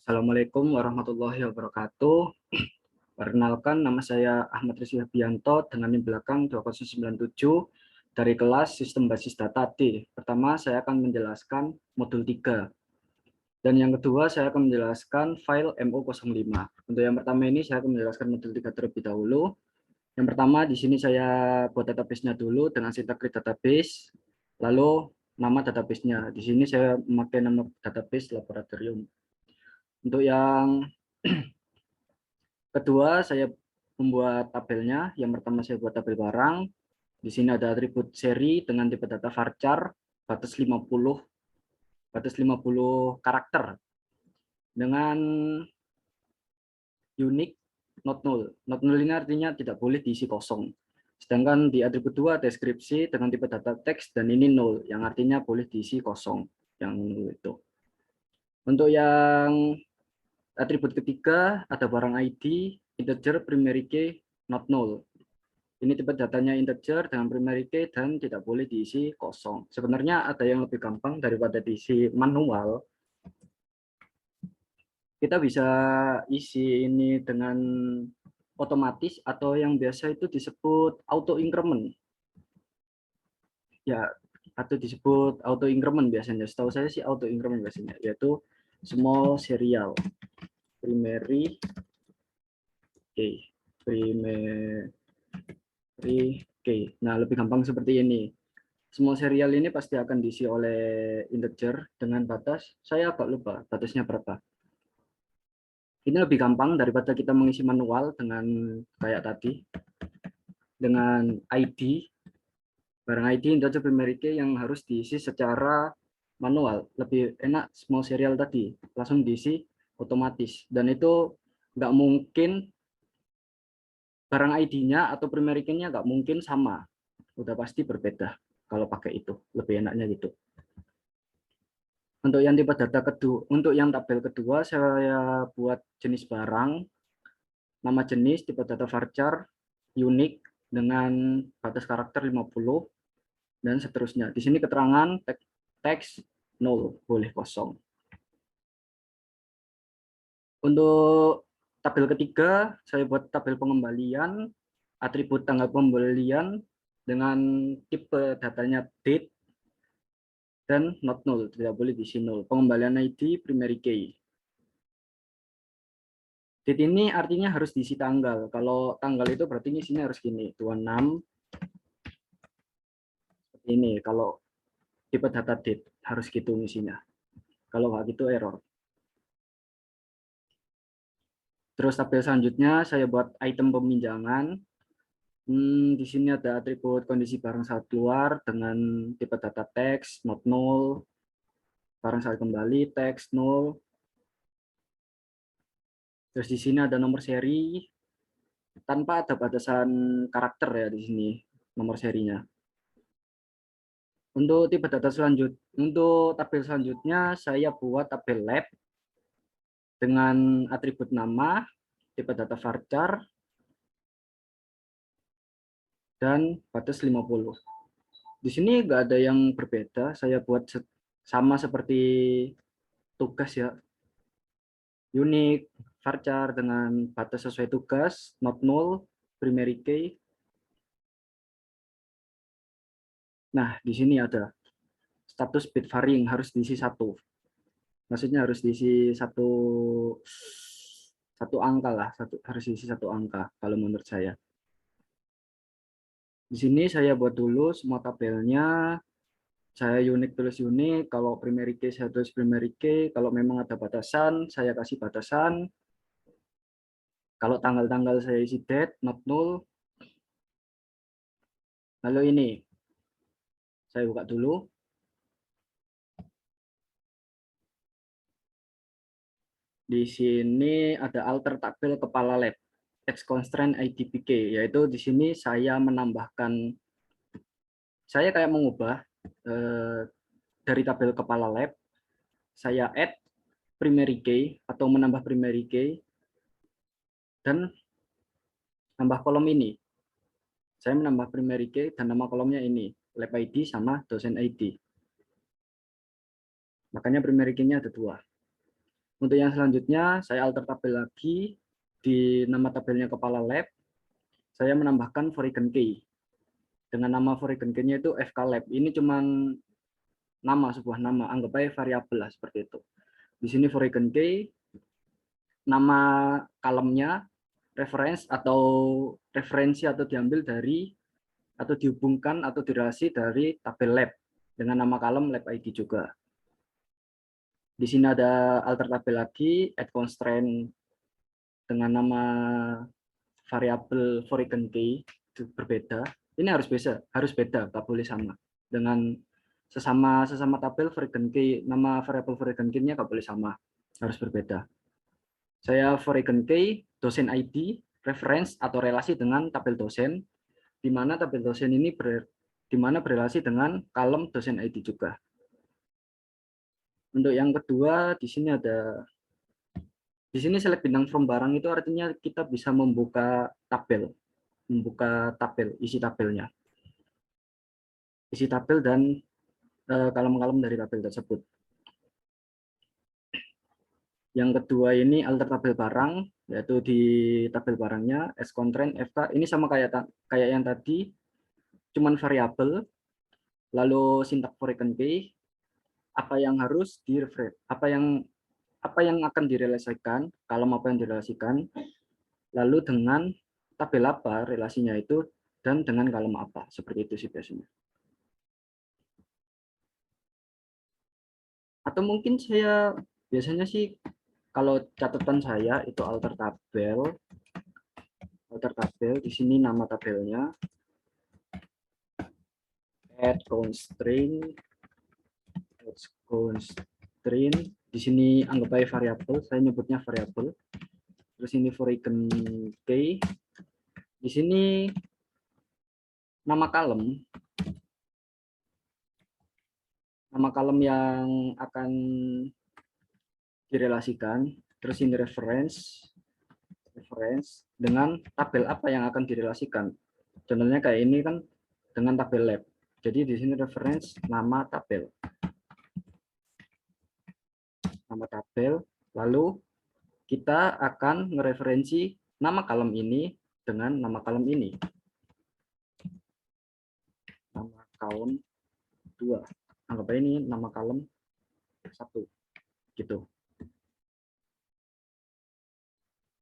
Assalamualaikum warahmatullahi wabarakatuh. Perkenalkan, nama saya Ahmad Rizky Habianto dengan NIM belakang 2097 dari kelas Sistem Basis Data D. Pertama, saya akan menjelaskan modul 3. Dan yang kedua, saya akan menjelaskan file MO05. Untuk yang pertama ini, saya akan menjelaskan modul 3 terlebih dahulu. Yang pertama, di sini saya buat database-nya dulu dengan sintak create database, lalu nama database-nya. Di sini saya memakai nama database laboratorium. Untuk yang kedua, saya membuat tabelnya. Yang pertama, saya buat tabel barang. Di sini ada atribut seri dengan tipe data varchar, batas 50 karakter dengan unique not null. Not null ini artinya tidak boleh diisi kosong. Sedangkan di atribut 2 deskripsi dengan tipe data teks dan ini null yang artinya boleh diisi kosong. Yang itu. Untuk yang atribut ketiga ada barang ID, integer, primary key, not null. Ini tipe datanya integer dengan primary key dan tidak boleh diisi kosong. Sebenarnya ada yang lebih gampang daripada diisi manual. Kita bisa isi ini dengan otomatis atau yang biasa itu disebut auto increment. Ya, atau disebut auto increment biasanya. Setahu saya sih auto increment biasanya, yaitu small serial primary key. Nah, lebih gampang seperti ini. Semua serial ini pasti akan diisi oleh integer dengan batas, saya agak lupa batasnya berapa. Ini lebih gampang daripada kita mengisi manual dengan kayak tadi. Dengan ID, barang ID integer primary key yang harus diisi secara manual. Lebih enak small serial tadi, langsung diisi otomatis. Dan itu nggak mungkin barang ID-nya atau primary key-nya nggak mungkin sama. Udah pasti berbeda kalau pakai itu. Lebih enaknya gitu. Untuk yang tipe data kedua, untuk yang tabel kedua saya buat jenis barang, nama jenis, tipe data varchar, unique dengan batas karakter 50 dan seterusnya. Di sini keterangan teks 0, boleh kosong. Untuk tabel ketiga saya buat tabel pengembalian, atribut tanggal pembelian dengan tipe datanya date dan not null, tidak boleh diisi null. Pengembalian ID primary key. Date ini artinya harus diisi tanggal. Kalau tanggal itu berarti isinya harus gini, 26. Ini kalau tipe data date harus gitu isinya. Kalau nggak gitu error. Terus tabel selanjutnya saya buat item peminjangan. Di sini ada atribut kondisi barang saat keluar dengan tipe data teks, not null, barang saat kembali, teks null. Terus di sini ada nomor seri tanpa ada batasan karakter ya di sini nomor serinya. Untuk tipe data untuk tabel selanjutnya saya buat tabel lab dengan atribut nama, tipe data varchar, dan batas 50. Di sini nggak ada yang berbeda, saya buat sama seperti tugas ya. Unique, varchar dengan batas sesuai tugas, not null, primary key. Nah, di sini ada status bit varying harus diisi 1. Maksudnya harus diisi satu angka lah, harus diisi 1 angka kalau menurut saya. Di sini saya buat dulu semua tabelnya. Saya unik tulis unik, kalau primary key saya tulis primary key, kalau memang ada batasan saya kasih batasan. Kalau tanggal-tanggal saya isi date, not null. Lalu ini saya buka dulu. Di sini ada alter tabel kepala lab, X constraint IDPK, yaitu di sini saya menambahkan, saya kayak mengubah dari tabel kepala lab, saya add primary key atau menambah primary key dan nambah kolom ini. Saya menambah primary key dan nama kolomnya ini, lab ID sama dosen ID. Makanya primary key-nya ada 2. Untuk yang selanjutnya, saya alter tabel lagi. Di nama tabelnya kepala lab, saya menambahkan foreign key. Dengan nama foreign key-nya itu FK Lab. Ini cuman nama, sebuah nama, anggap aja variabel lah seperti itu. Di sini foreign key, nama kalemnya, referensi atau diambil dari, atau dihubungkan atau direlasi dari tabel lab dengan nama kalem lab ID juga. Di sini ada alter tabel lagi, add constraint dengan nama variabel foreign key itu berbeda. Ini harus beda, tak boleh sama. Dengan sesama tabel foreign key, nama variabel foreign key-nya tak boleh sama, harus berbeda. Saya foreign key dosen ID, reference atau relasi dengan tabel dosen, di mana tabel dosen ini berrelasi dengan kalem dosen ID juga. Untuk yang kedua, di sini select bintang from barang itu artinya kita bisa membuka tabel, isi tabelnya, dan kalem-kalem dari tabel tersebut. Yang kedua ini alter tabel barang, yaitu di tabel barangnya s constraint FK, ini sama kayak yang tadi, cuman variabel, lalu sintak foreign key, apa yang akan direlasikan, kalem apa yang direlasikan, lalu dengan tabel apa relasinya itu, dan dengan kalem apa, seperti itu sih biasanya. Atau mungkin saya biasanya sih, kalau catatan saya itu alter tabel, di sini nama tabelnya, add constraint, di sini anggap aja variabel, saya nyebutnya variabel. Terus ini foreign key, di sini nama kalem yang akan direlasikan, terus ini reference dengan tabel apa yang akan direlasikan. Contohnya kayak ini kan dengan tabel lab. Jadi di sini reference nama tabel, lalu kita akan mereferensi nama kalem ini dengan nama kalem ini. Nama kalem 2. Anggap aja ini nama kalem 1. Gitu.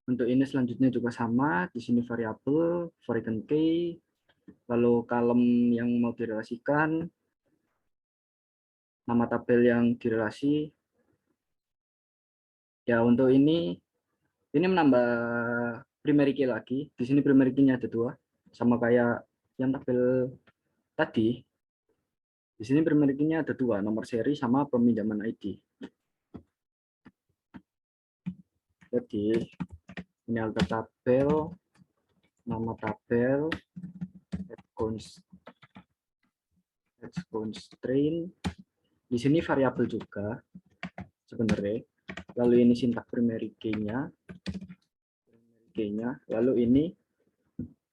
Untuk ini selanjutnya juga sama, di sini variabel, foreign key, lalu kalem yang mau direlasikan, nama tabel yang direlasi. Ya, untuk ini menambah primary key lagi. Di sini primary key-nya ada 2, sama kayak yang tabel tadi. Di sini primary key-nya ada 2, nomor seri sama peminjaman ID. Jadi ini alter tabel, nama tabel, add constraint. Di sini variabel juga sebenarnya. Lalu ini sintak primary key-nya, lalu ini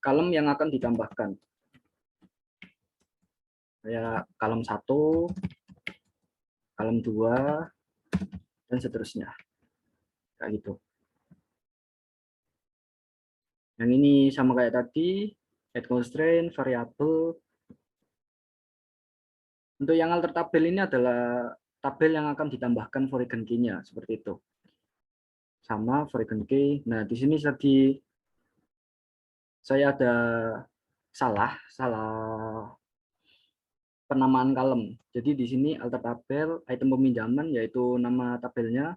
kalem yang akan ditambahkan. Kayak kalem 1, kalem 2, dan seterusnya. Kayak gitu. Yang ini sama kayak tadi, add constraint, variabel. Untuk yang alter tabel ini adalah tabel yang akan ditambahkan foreign key-nya, seperti itu. Sama foreign key. Nah, di sini tadi saya ada salah penamaan kalem. Jadi di sini alter tabel, item peminjaman, yaitu nama tabelnya.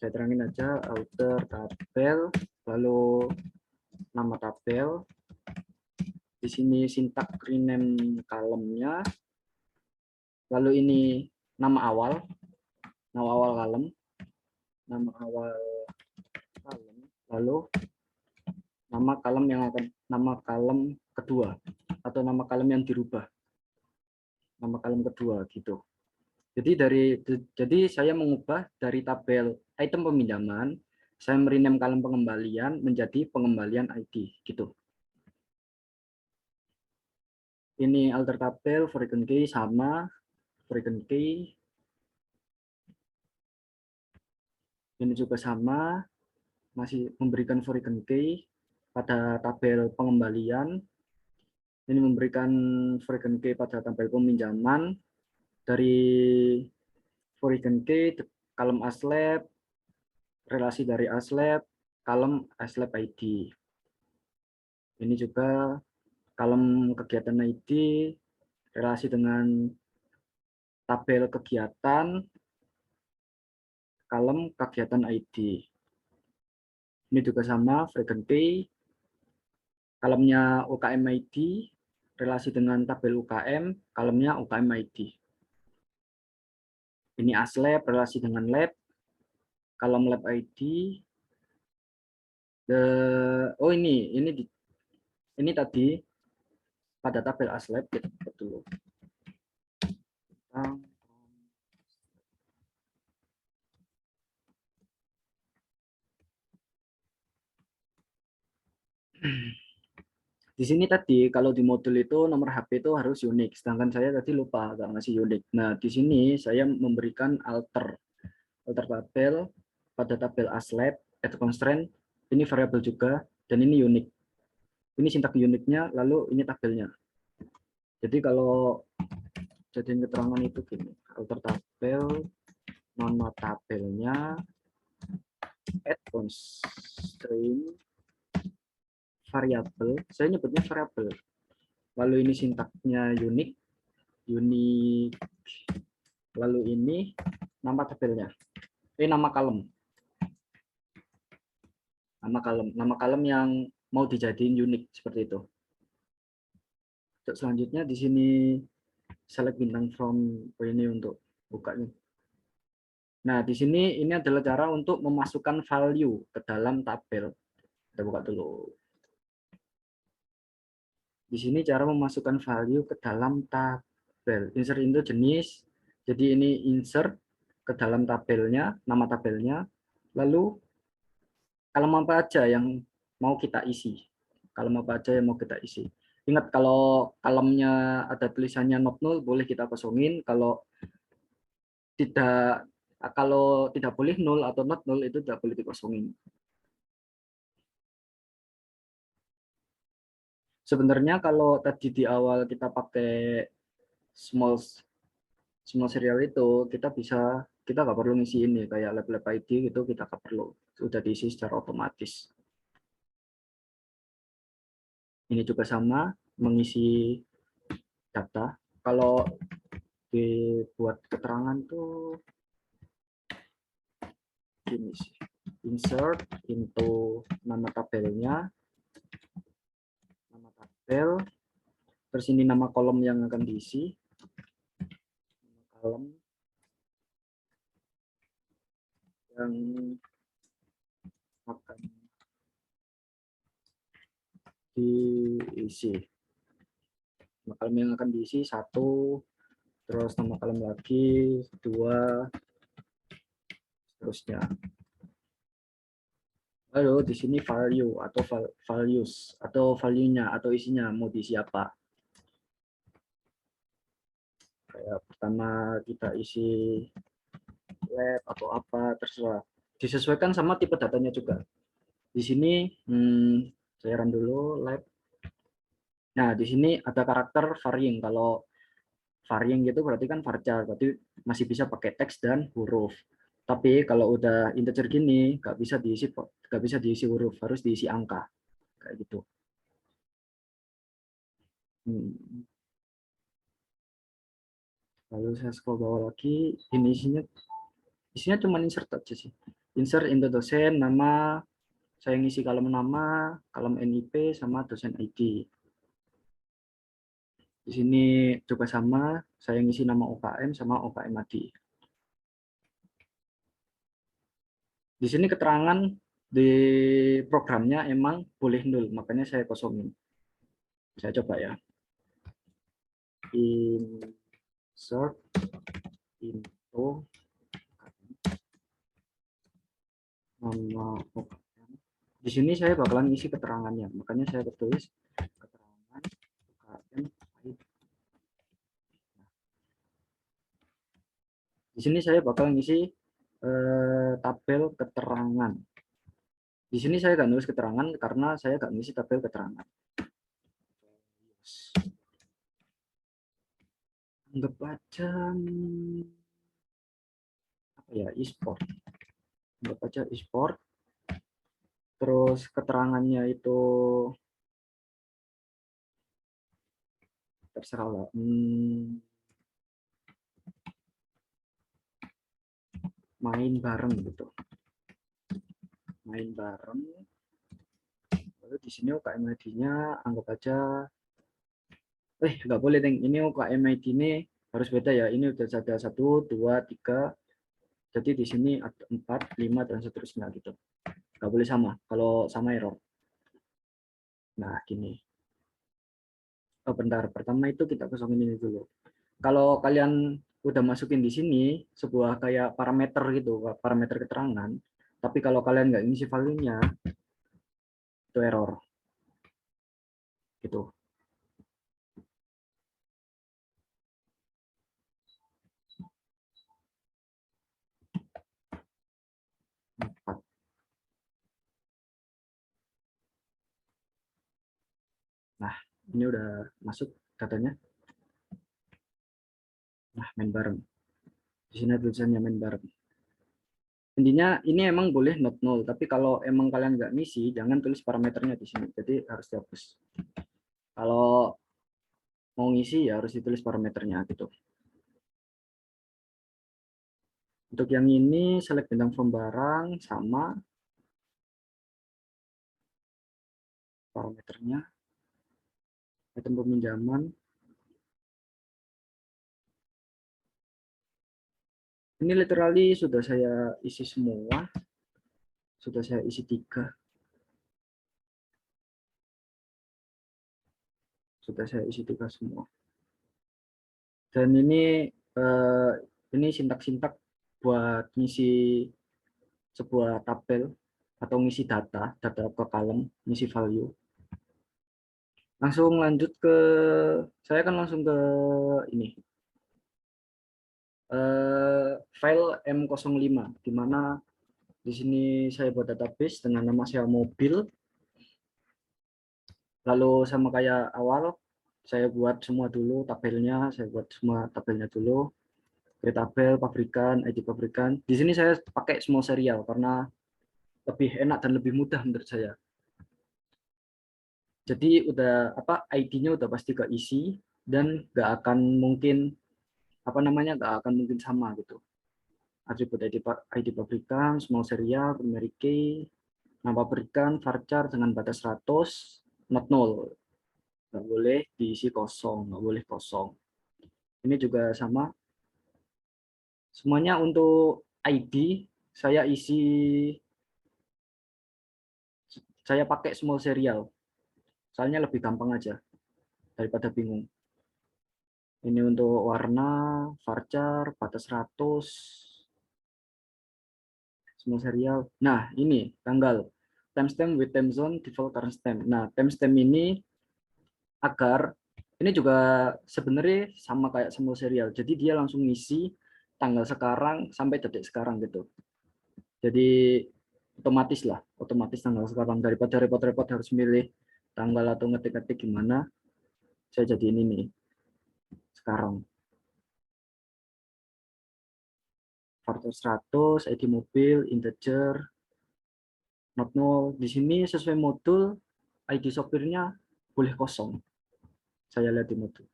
Saya terangin aja, alter tabel, lalu nama tabel. Di sini sintak rename kalemnya. Lalu ini nama awal kalem. Lalu nama kalem kedua, atau nama kalem yang dirubah. Nama kalem kedua gitu. Jadi saya mengubah dari tabel item peminjaman, saya merename kalem pengembalian menjadi pengembalian ID gitu. Ini alter tabel foreign key sama foreign key. Ini juga sama, masih memberikan foreign key pada tabel pengembalian. Ini memberikan foreign key pada tabel peminjaman. Dari foreign key, kolom ASLAB, relasi dari ASLAB, kolom ASLAB ID. Ini juga kolom kegiatan ID, relasi dengan tabel kegiatan, kolom kegiatan ID. Ini juga sama, frequency, kolomnya UKM ID, relasi dengan tabel UKM, kolomnya UKM ID. Ini ASLAB, relasi dengan lab, kolom lab ID. Oh ini tadi pada tabel ASLAB, kita buat dulu. Di sini tadi kalau di modul itu nomor HP itu harus unik, sedangkan saya tadi lupa nggak ngasih unik. Nah di sini saya memberikan alter tabel pada tabel ASLAB at constraint, ini variabel juga dan ini unik. Ini sintak uniknya, lalu ini tabelnya. Jadi kalau jadiin keterangan itu gini, alter tabel, nama tabelnya at constraint variabel, saya nyebutnya variabel. Lalu ini sintaknya unik, lalu ini nama tabelnya. Ini nama kolom. Nama kolom yang mau dijadiin unik seperti itu. Untuk selanjutnya di sini select bintang from ini untuk bukanya. Nah, di sini ini adalah cara untuk memasukkan value ke dalam tabel. Kita buka dulu. Di sini cara memasukkan value ke dalam tabel. Insert into jenis. Jadi ini insert ke dalam tabelnya, nama tabelnya. Lalu kolom apa aja yang mau kita isi. Kolom apa aja yang mau kita isi. Ingat kalau kolomnya ada tulisannya not null boleh kita kosongin. Kalau tidak boleh null atau not null itu tidak boleh dikosongin. Sebenarnya kalau tadi di awal kita pakai small serial itu kita nggak perlu ngisi ini kayak lab ID gitu, kita nggak perlu, sudah diisi secara otomatis. Ini juga sama, mengisi data. Kalau dibuat keterangan tuh gini sih, insert into nama tabelnya, nama tabel, terus ini nama kolom yang akan diisi, nama kolom yang akan diisi, nama kolom yang akan diisi 1, terus nama kolom lagi 2, seterusnya. Lalu di sini value atau values atau value-nya atau isinya mau diisi apa. Kayak pertama kita isi lab atau apa, terserah. Disesuaikan sama tipe datanya juga. Di sini saya run dulu lab. Nah, di sini ada karakter varying. Kalau varying gitu berarti kan varchar, berarti masih bisa pakai teks dan huruf. Tapi kalau udah integer gini, nggak bisa diisi huruf, harus diisi angka kayak gitu. Lalu saya scroll bawah lagi, ini isinya cuma insert aja sih. Insert into dosen, nama, saya ngisi kolom nama, kolom NIP, sama dosen ID. Di sini juga sama, saya ngisi nama UKM sama UKM ID. Di sini keterangan di programnya emang boleh nul, makanya saya kosongin. Saya coba ya. Insert into nama UKM. Di sini saya bakalan isi keterangannya, makanya saya tulis keterangan UKM ID. Di sini saya bakal ngisi tabel keterangan. Di sini saya nggak nulis keterangan karena saya nggak ngisi tabel keterangan. Anggap aja apa ya, e-sport. Anggap aja e-sport. Terus keterangannya itu terserah lah. Main bareng gitu. Main bareng. Lalu di sini UKM ID-nya anggap aja nggak boleh, Teng. Ini UKM ID ini harus beda ya. Ini udah ada 1, 2, 3. Jadi di sini ada 4, 5 dan seterusnya gitu. Nggak boleh sama. Kalau sama error. Nah, gini. Oh, bentar. Pertama itu kita kosongin ini dulu. Kalau kalian udah masukin di sini sebuah kayak parameter gitu, parameter keterangan. Tapi kalau kalian nggak ngisi value-nya, itu error. Gitu. Nah, ini udah masuk katanya. Nah, main bareng. Di sini tulisannya main bareng. Intinya ini emang boleh not null, tapi kalau emang kalian nggak ngisi, jangan tulis parameternya di sini. Jadi harus dihapus. Kalau mau ngisi ya harus ditulis parameternya gitu. Untuk yang ini select bintang from barang sama parameternya. Item peminjaman. Ini literally sudah saya isi semua. Sudah saya isi 3. Sudah saya isi 3 semua. Dan ini sintak-sintak buat ngisi sebuah tabel atau ngisi data ke kolom, ngisi value. Langsung lanjut ke, saya kan langsung ke ini, file M05, di mana di sini saya buat database dengan nama saya mobil. Lalu sama kayak awal, saya buat semua dulu tabelnya, saya buat semua tabelnya dulu. Create tabel, pabrikan, ID pabrikan. Di sini saya pakai semua serial karena lebih enak dan lebih mudah menurut saya. Jadi udah ID-nya udah pasti keisi dan nggak akan mungkin nggak akan mungkin sama gitu. Atribut ID pabrikan, small serial, primary key, nama pabrikan, varchar dengan batas 100, not null. Nggak boleh diisi kosong, nggak boleh kosong. Ini juga sama. Semuanya untuk ID saya pakai small serial. Soalnya lebih gampang aja daripada bingung. Ini untuk warna, varchar, batas 100, semua serial. Nah, ini tanggal, timestamp with time zone, default current stamp. Nah, timestamp ini agar ini juga sebenarnya sama kayak semua serial. Jadi dia langsung ngisi tanggal sekarang sampai detik sekarang gitu. Jadi otomatis lah, otomatis tanggal sekarang daripada repot-repot harus milih tanggal atau ngetik-ngetik gimana. Saya jadi ini nih sekarang. Faktor 100, ID mobil, integer, not null. Di sini sesuai modul, ID sopirnya boleh kosong. Saya lihat di modul.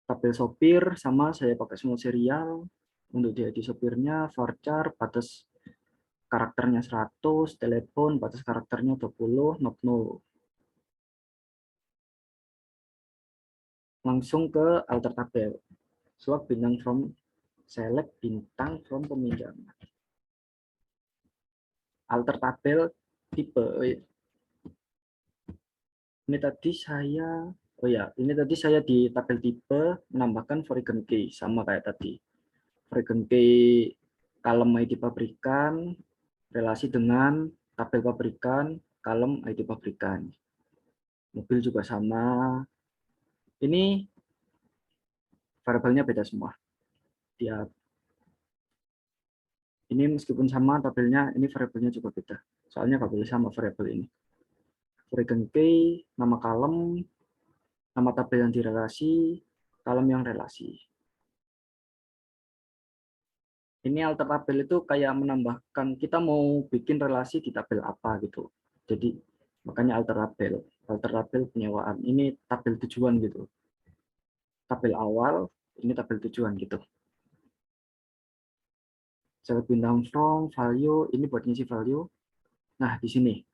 Tabel sopir sama saya pakai semua serial. Untuk di ID sopirnya, varchar, batas karakternya 100, telepon, batas karakternya 20, not null. Langsung ke alter tabel. Swap bintang from, select bintang from peminjaman. Alter tabel tipe. Ini tadi saya, ini tadi saya di tabel tipe menambahkan foreign key sama kayak tadi. Foreign key kalem ID pabrikan relasi dengan tabel pabrikan kalem ID pabrikan. Mobil juga sama. Ini variabelnya beda semua. Dia Ini meskipun sama tabelnya, ini variabelnya juga beda. Soalnya nggak boleh sama variabel ini. Variabel key, nama kolom, nama tabel yang direlasi, kolom yang relasi. Ini alter tabel itu kayak menambahkan kita mau bikin relasi di tabel apa gitu. Jadi makanya alter tabel penyewaan. Ini tabel tujuan gitu. Tabel awal, ini tabel tujuan gitu. Saya bintang from value, ini buat ngisi value. Nah, di sini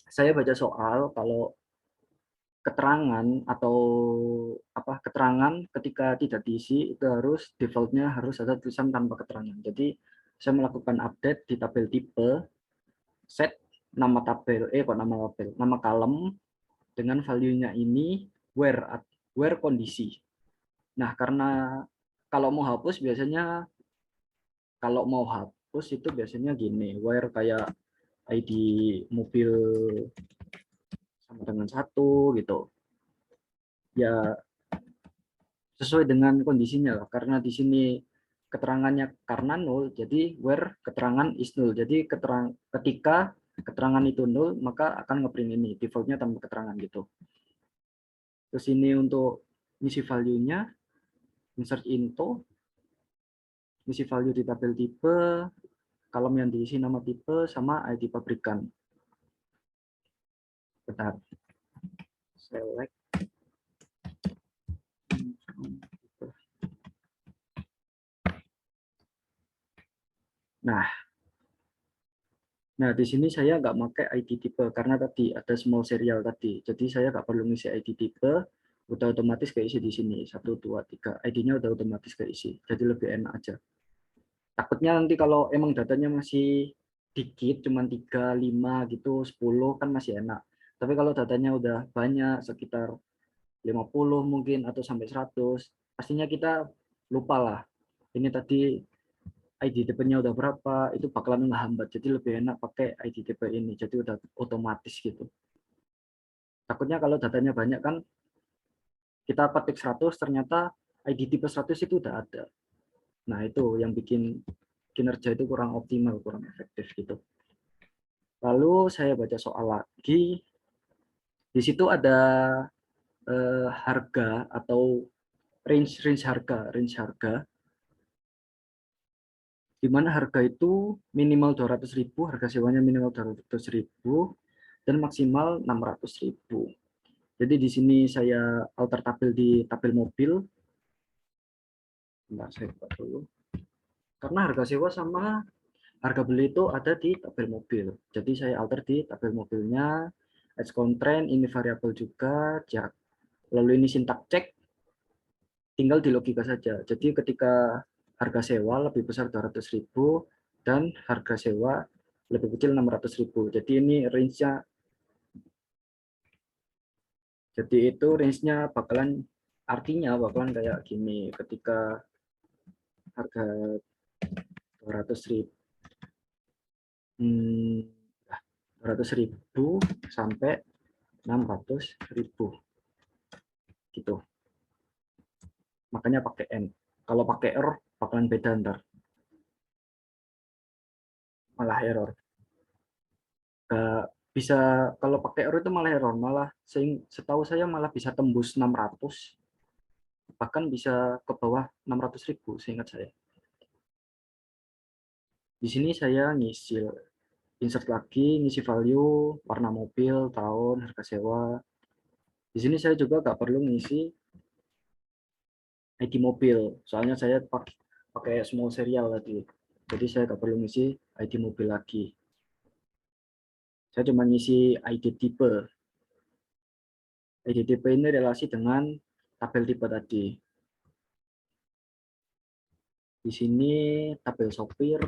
saya baca soal kalau keterangan atau keterangan ketika tidak diisi itu harus defaultnya harus ada tulisan tanpa keterangan. Jadi saya melakukan update di tabel tipe, set nama tabel nama kolom dengan value-nya ini where kondisi. Nah, karena kalau mau hapus itu biasanya gini, where kayak ID mobil sama dengan 1 gitu. Ya sesuai dengan kondisinya lah, karena di sini keterangannya karena nol, jadi where keterangan is null. Jadi ketika keterangan itu nol, maka akan ngeprint ini defaultnya tanpa keterangan gitu. Terus ini untuk ngisi value-nya, insert into, ngisi value di tabel tipe, kolom yang diisi nama tipe sama ID pabrikan. Bentar, select. Nah, di sini saya nggak pakai ID tipe karena tadi ada small serial tadi. Jadi saya nggak perlu ngisi ID tipe, udah otomatis keisi di sini. 1, 2, 3. ID-nya udah otomatis keisi. Jadi lebih enak aja. Takutnya nanti kalau emang datanya masih dikit, cuma 3, 5 gitu, 10 kan masih enak. Tapi kalau datanya udah banyak, sekitar 50 mungkin atau sampai 100, pastinya kita lupa lah. Ini tadi ID tipe-nya udah berapa, itu bakalan ngehambat. Jadi lebih enak pakai ID tipe ini. Jadi udah otomatis gitu. Takutnya kalau datanya banyak kan, kita petik 100, ternyata ID tipe 100 itu udah ada. Nah, itu yang bikin kinerja itu kurang optimal, kurang efektif gitu. Lalu saya baca soal lagi. Di situ ada harga atau range harga di mana harga itu minimal 200.000, harga sewanya minimal 200.000 dan maksimal 600.000. Jadi di sini saya alter tabel di tabel mobil. Bentar, saya buka dulu. Karena harga sewa sama harga beli itu ada di tabel mobil. Jadi saya alter di tabel mobilnya. As constraint ini variabel juga. Lalu ini syntax check. Tinggal di logika saja. Jadi ketika harga sewa lebih besar 200.000 dan harga sewa lebih kecil 600.000. Jadi ini range-nya. Jadi itu range-nya artinya bakalan kayak gini. Ketika harga 200.000 200.000 sampai 600.000 gitu. Makanya pakai N. Kalau pakai R bakalan beda ntar. Malah error. Bisa kalau pakai R itu malah error, malah setahu saya malah bisa tembus 600, bahkan bisa ke bawah 600.000 seingat saya. Di sini saya ngisi insert lagi, ngisi value, warna mobil, tahun, harga sewa. Di sini saya juga nggak perlu ngisi ID mobil, soalnya saya pakai small serial tadi. Jadi saya nggak perlu ngisi ID mobil lagi. Saya cuma ngisi ID tipe. ID tipe ini relasi dengan tabel tipe tadi. Di sini tabel sopir,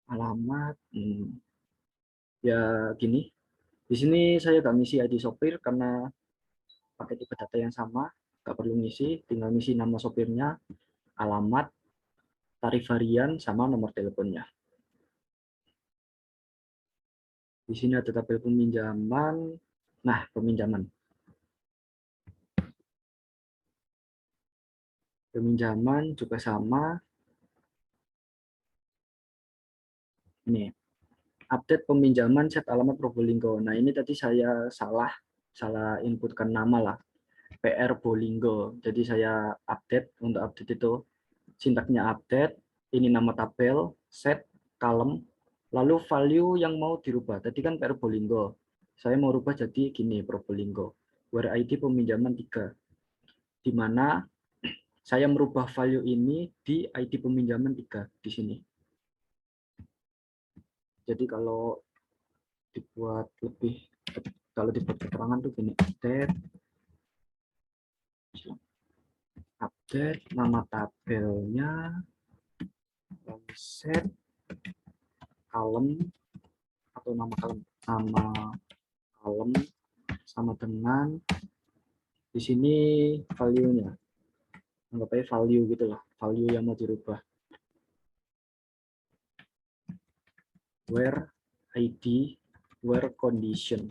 alamat, ya gini. Di sini saya nggak ngisi ID sopir karena pakai tipe data yang sama, nggak perlu ngisi, tinggal ngisi nama sopirnya, alamat, tarif harian, sama nomor teleponnya. Di sini ada tabel peminjaman. Nah, peminjaman. Peminjaman juga sama. Ini update peminjaman set alamat Probolinggo. Nah ini tadi saya salah inputkan nama lah, PR Bolinggo. Jadi saya update, untuk update itu sintaknya update, ini nama tabel, set, column, lalu value yang mau dirubah. Tadi kan PR Bolinggo. Saya mau rubah jadi gini, Probolinggo. Where ID peminjaman 3. Di mana saya merubah value ini di ID peminjaman 3 di sini. Jadi kalau dibuat keterangan tuh gini, update nama tabelnya, set, column atau nama column sama dengan di sini value-nya, anggap aja value gitu lah, value yang mau dirubah, where ID, where condition.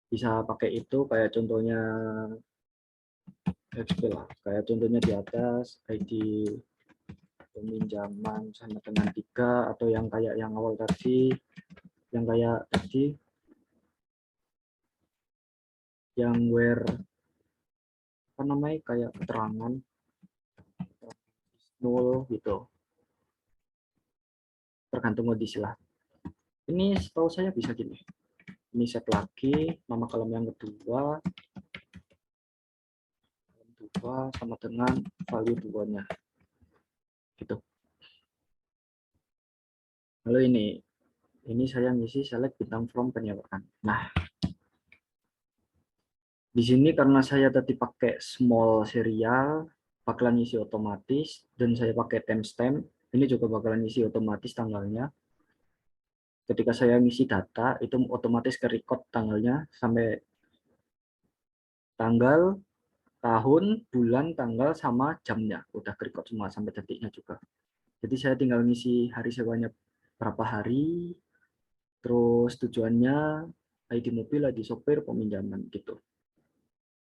Bisa pakai itu kayak contohnya XP lah, kayak contohnya di atas ID peminjaman sama dengan 3, atau yang kayak yang awal tadi, yang kayak tadi yang where apa namanya, kayak keterangan null gitu, tergantung kondisi lah. Ini setahu saya bisa gini, ini set lagi nama kolom yang kedua, sama dengan value 2-nya gitu. Lalu ini saya ngisi select bintang from penyewaan. Nah di sini karena saya tadi pakai small serial, bakalan isi otomatis, dan saya pakai timestamp, ini juga bakalan isi otomatis tanggalnya. Ketika saya ngisi data, itu otomatis ke record tanggalnya sampai tanggal, tahun, bulan, tanggal, sama jamnya. Udah ke record semua sampai detiknya juga. Jadi saya tinggal ngisi hari sewanya berapa hari, terus tujuannya, ID mobil, ID sopir, peminjaman gitu.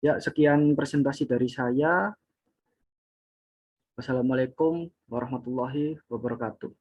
Ya, sekian presentasi dari saya. Wassalamualaikum warahmatullahi wabarakatuh.